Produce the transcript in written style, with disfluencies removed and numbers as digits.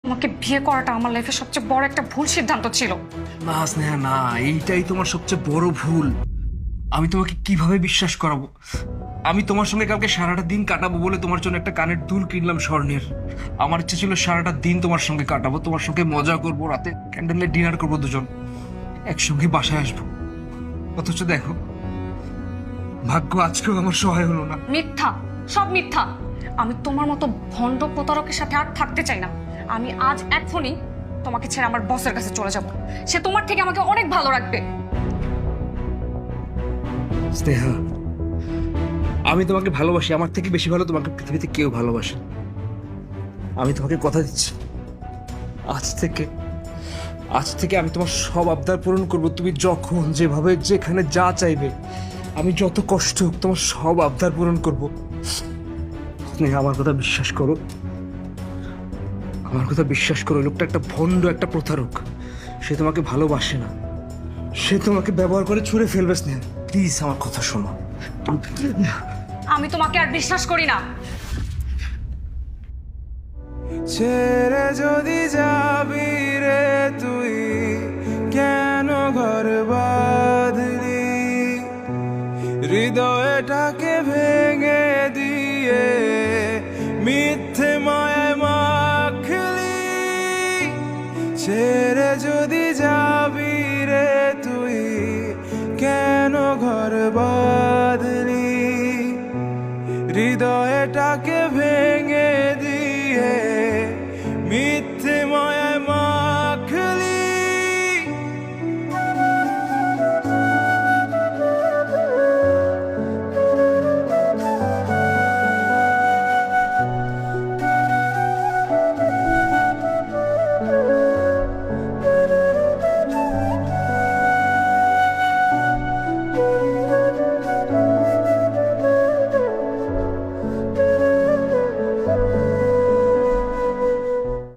তোমাকে বিয়ে করাটা আমার লাইফে সবচেয়ে বড় একটা ভুল সিদ্ধান্ত ছিল। না স্নেহা না, এইটাই তোমার সবচেয়ে বড় ভুল। আমি তোমাকে কিভাবে বিশ্বাস করাবো? আমি তোমার সঙ্গে কালকে সারাটা দিন কাটাবো বলে তোমার জন্য একটা কানের দুল কিনলাম স্বর্ণের। আমার ইচ্ছে ছিল সারাটা দিন তোমার সঙ্গে কাটাবো, তোমার সঙ্গে মজা করবো, রাতে ক্যান্ডেল লাইট ডিনার করবো, দুজন একসঙ্গে বাসায় আসবো। অথচ দেখো, ভাগ্য আজকেও আমার সহায় হলো না। মিথ্যা, সব মিথ্যা। আমি তোমার মতো ভণ্ড প্রতারকের সাথে আর থাকতে চাই না। আমি আজ এখনই তোমাকে ছেড়ে আমার বসের কাছে চলে যাব। সে তোমার থেকে আমাকে অনেক ভালো রাখবে। স্নেহা, আমি তোমাকে ভালোবাসি, আমার থেকে বেশি ভালো তোমাকে পৃথিবীতে কেউ ভালোবাসে। আমি তোমাকে কথা দিচ্ছি, আজ থেকে আমি তোমার সব আবদার পূরণ করব। তুমি যখন যেভাবে যেখানে যা চাইবে, আমি যত কষ্ট হোক তোমার সব আবদার পূরণ করব। স্নেহা, আমার কথা বিশ্বাস করো, আমার কথা বিশ্বাস করো। লোকটা একটা ভণ্ড, একটা প্রতারক। সে তোমাকে ভালোবাসে না, সে তোমাকে ব্যবহার করে ছুঁড়ে ফেলবে। স্নেহা প্লিজ আমার কথা শোনো। আমি তোমাকে আর বিশ্বাস করি না। ছেড়ে যদি যাবি রে তুই, কেন ঘর বাঁধলি? হৃদয়টাকে ভেঙে দিয়ে মিথ্যে মায়ায় মাখলি। ছেড়ে যদি যাবি রে তুই, কেন ঘর বাঁধলি? হৃদয়টাকে